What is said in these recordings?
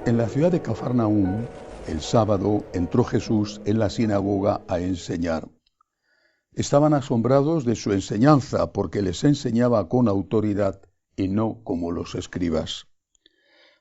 En la ciudad de Cafarnaúm, el sábado entró Jesús en la sinagoga a enseñar. Estaban asombrados de su enseñanza porque les enseñaba con autoridad y no como los escribas.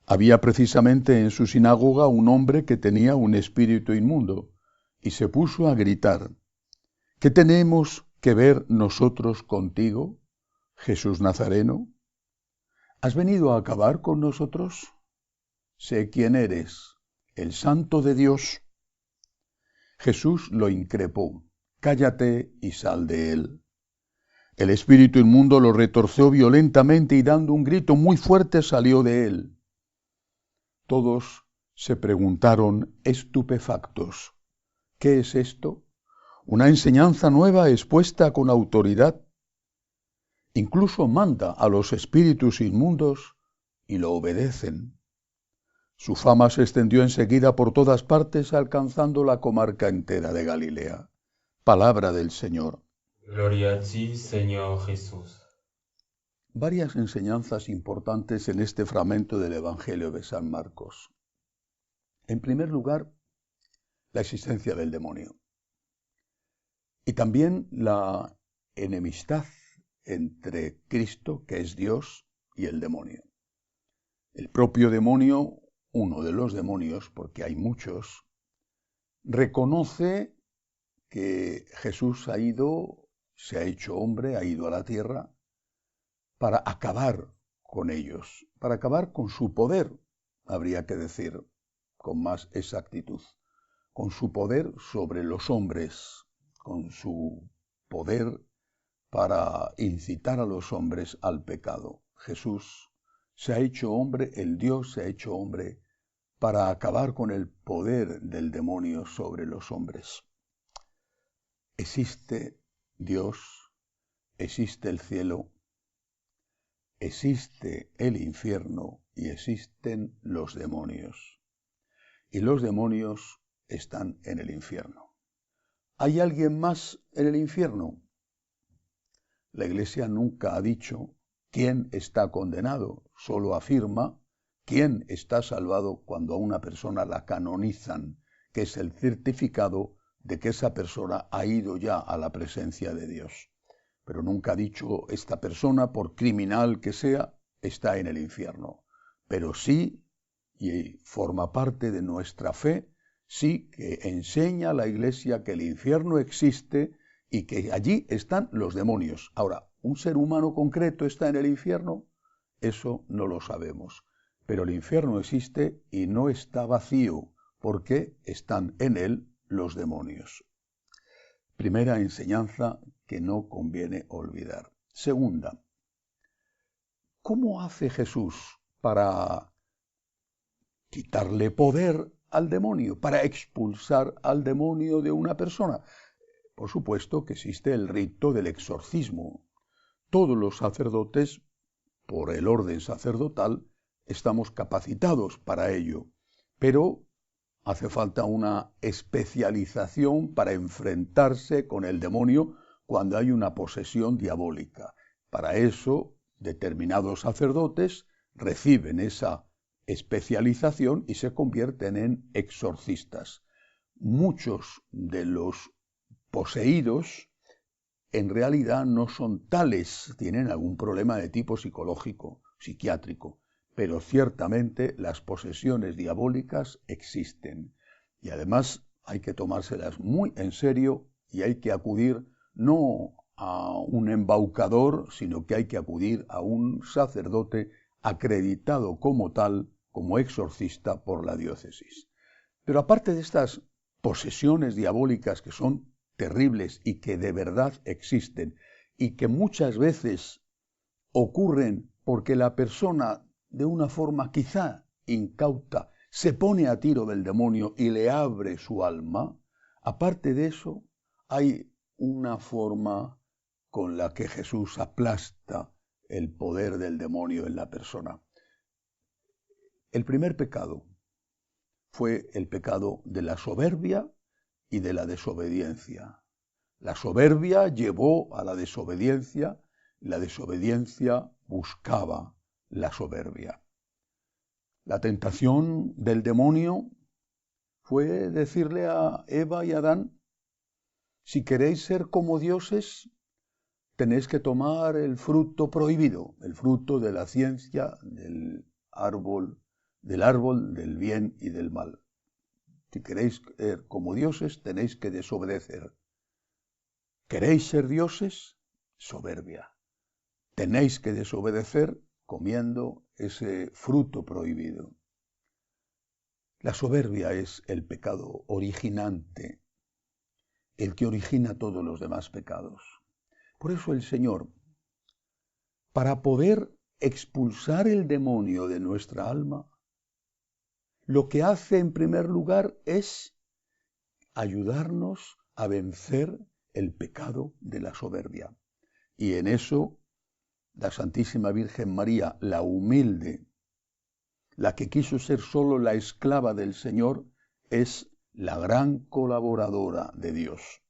Había precisamente en su sinagoga un hombre que tenía un espíritu inmundo y se puso a gritar: ¿Qué tenemos que ver nosotros contigo, Jesús Nazareno? ¿Has venido a acabar con nosotros? Sé quién eres, el Santo de Dios. Jesús lo increpó: cállate y sal de él. El espíritu inmundo lo retorció violentamente y dando un grito muy fuerte salió de él. Todos se preguntaron estupefactos: ¿qué es esto? ¿Una enseñanza nueva expuesta con autoridad? Incluso manda a los espíritus inmundos y lo obedecen. Su fama se extendió enseguida por todas partes, alcanzando la comarca entera de Galilea. Palabra del Señor. Gloria a ti, Señor Jesús. Varias enseñanzas importantes en este fragmento del Evangelio de San Marcos. En primer lugar, la existencia del demonio. Y también la enemistad entre Cristo, que es Dios, y el demonio. El propio demonio, uno de los demonios, porque hay muchos, reconoce que Jesús se ha hecho hombre, ha ido a la tierra para acabar con ellos, para acabar con su poder, habría que decir con más exactitud, con su poder sobre los hombres, con su poder para incitar a los hombres al pecado. Jesús se ha hecho hombre, el Dios se ha hecho hombre para acabar con el poder del demonio sobre los hombres. Existe Dios, existe el cielo, existe el infierno y existen los demonios. Y los demonios están en el infierno. ¿Hay alguien más en el infierno? La Iglesia nunca ha dicho quién está condenado, solo afirma quién está salvado cuando a una persona la canonizan, que es el certificado de que esa persona ha ido ya a la presencia de Dios. Pero nunca ha dicho esta persona, por criminal que sea, está en el infierno. Pero sí, y forma parte de nuestra fe, sí que enseña la Iglesia que el infierno existe y que allí están los demonios. Ahora, ¿un ser humano concreto está en el infierno? Eso no lo sabemos. Pero el infierno existe y no está vacío, porque están en él los demonios. Primera enseñanza que no conviene olvidar. Segunda, ¿cómo hace Jesús para quitarle poder al demonio, para expulsar al demonio de una persona? Por supuesto que existe el rito del exorcismo. Todos los sacerdotes, por el orden sacerdotal, estamos capacitados para ello, pero hace falta una especialización para enfrentarse con el demonio cuando hay una posesión diabólica. Para eso, determinados sacerdotes reciben esa especialización y se convierten en exorcistas. Muchos de los poseídos en realidad no son tales, tienen algún problema de tipo psicológico, psiquiátrico, pero ciertamente las posesiones diabólicas existen y además hay que tomárselas muy en serio y hay que acudir no a un embaucador, sino que hay que acudir a un sacerdote acreditado como tal, como exorcista por la diócesis. Pero aparte de estas posesiones diabólicas que son terribles y que de verdad existen y que muchas veces ocurren porque la persona de una forma quizá incauta se pone a tiro del demonio y le abre su alma, aparte de eso hay una forma con la que Jesús aplasta el poder del demonio en la persona. El primer pecado fue el pecado de la soberbia y de la desobediencia. La soberbia llevó a la desobediencia buscaba la soberbia. La tentación del demonio fue decirle a Eva y Adán: si queréis ser como dioses, tenéis que tomar el fruto prohibido, el fruto de la ciencia del árbol del bien y del mal. Si queréis ser como dioses, tenéis que desobedecer. ¿Queréis ser dioses? Soberbia. Tenéis que desobedecer comiendo ese fruto prohibido. La soberbia es el pecado originante, el que origina todos los demás pecados. Por eso el Señor, para poder expulsar el demonio de nuestra alma, lo que hace en primer lugar es ayudarnos a vencer el pecado de la soberbia. Y en eso la Santísima Virgen María, la humilde, la que quiso ser solo la esclava del Señor, es la gran colaboradora de Dios.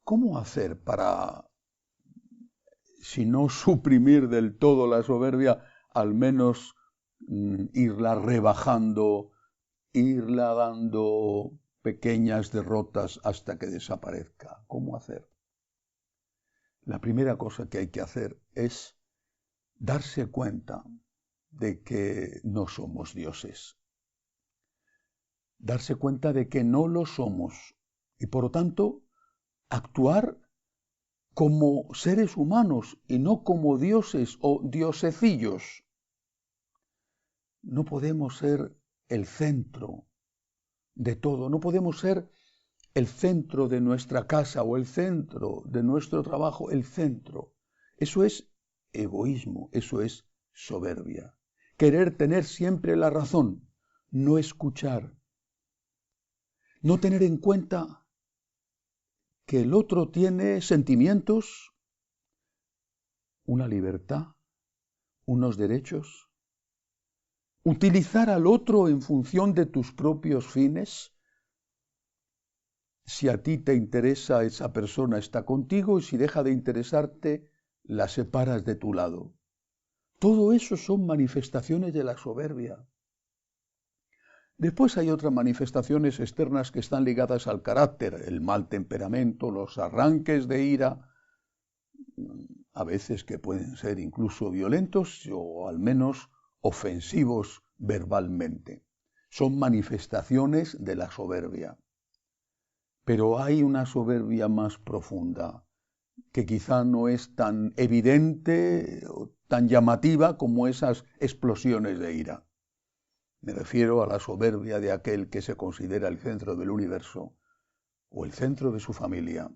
¿Cómo hacer para, si no suprimir del todo la soberbia, al menos irla rebajando, irla dando pequeñas derrotas hasta que desaparezca? ¿Cómo hacer? La primera cosa que hay que hacer es darse cuenta de que no somos dioses. Darse cuenta de que no lo somos y por lo tanto actuar como seres humanos y no como dioses o diosecillos. No podemos ser el centro de todo, no podemos ser el centro de nuestra casa o el centro de nuestro trabajo, el centro. Eso es egoísmo, eso es soberbia. Querer tener siempre la razón, no escuchar, no tener en cuenta que el otro tiene sentimientos, una libertad, unos derechos. Utilizar al otro en función de tus propios fines. Si a ti te interesa, esa persona está contigo, y si deja de interesarte, la separas de tu lado. Todo eso son manifestaciones de la soberbia. Después hay otras manifestaciones externas que están ligadas al carácter, el mal temperamento, los arranques de ira, a veces que pueden ser incluso violentos o al menos ofensivos verbalmente. Son manifestaciones de la soberbia. Pero hay una soberbia más profunda, que quizá no es tan evidente o tan llamativa como esas explosiones de ira. Me refiero a la soberbia de aquel que se considera el centro del universo o el centro de su familia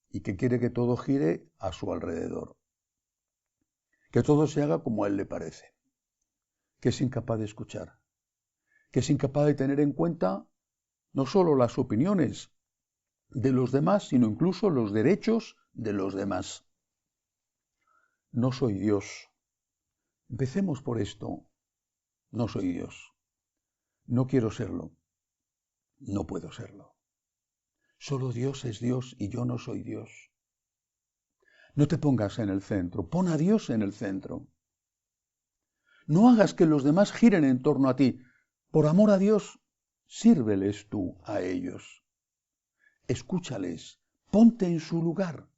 y que quiere que todo gire a su alrededor, que todo se haga como a él le parece, que es incapaz de escuchar, que es incapaz de tener en cuenta no solo las opiniones de los demás, sino incluso los derechos de los demás. No soy Dios. Empecemos por esto. No soy Dios. No quiero serlo. No puedo serlo. Solo Dios es Dios y yo no soy Dios. No te pongas en el centro. Pon a Dios en el centro. No hagas que los demás giren en torno a ti. Por amor a Dios, sírveles tú a ellos. Escúchales. Ponte en su lugar.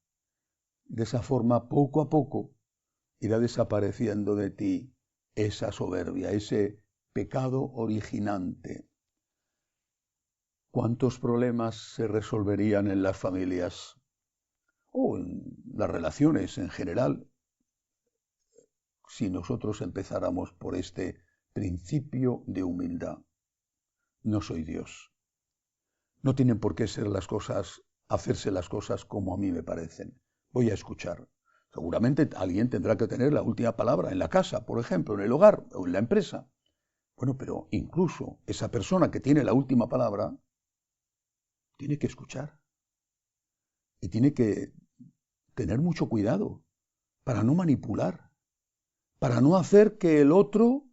De esa forma, poco a poco, irá desapareciendo de ti esa soberbia, ese pecado originante. ¿Cuántos problemas se resolverían en las familias o en las relaciones en general si nosotros empezáramos por este principio de humildad? No soy Dios. No tienen por qué ser las cosas, hacerse las cosas como a mí me parecen. Voy a escuchar. Seguramente alguien tendrá que tener la última palabra en la casa, por ejemplo, en el hogar o en la empresa. Bueno, pero incluso esa persona que tiene la última palabra tiene que escuchar y tiene que tener mucho cuidado para no manipular, para no hacer que el otro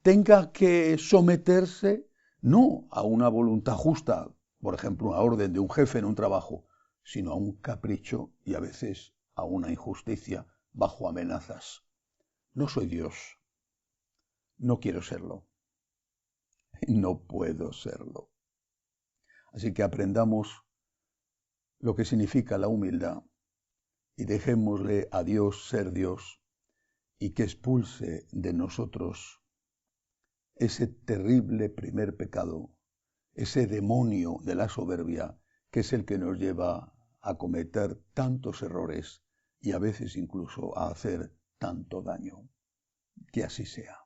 tenga que someterse no a una voluntad justa, por ejemplo, una orden de un jefe en un trabajo, sino a un capricho y a veces a una injusticia bajo amenazas. No soy Dios. No quiero serlo. No puedo serlo. Así que aprendamos lo que significa la humildad y dejémosle a Dios ser Dios y que expulse de nosotros ese terrible primer pecado, ese demonio de la soberbia, que es el que nos lleva a cometer tantos errores y a veces incluso a hacer tanto daño. Que así sea.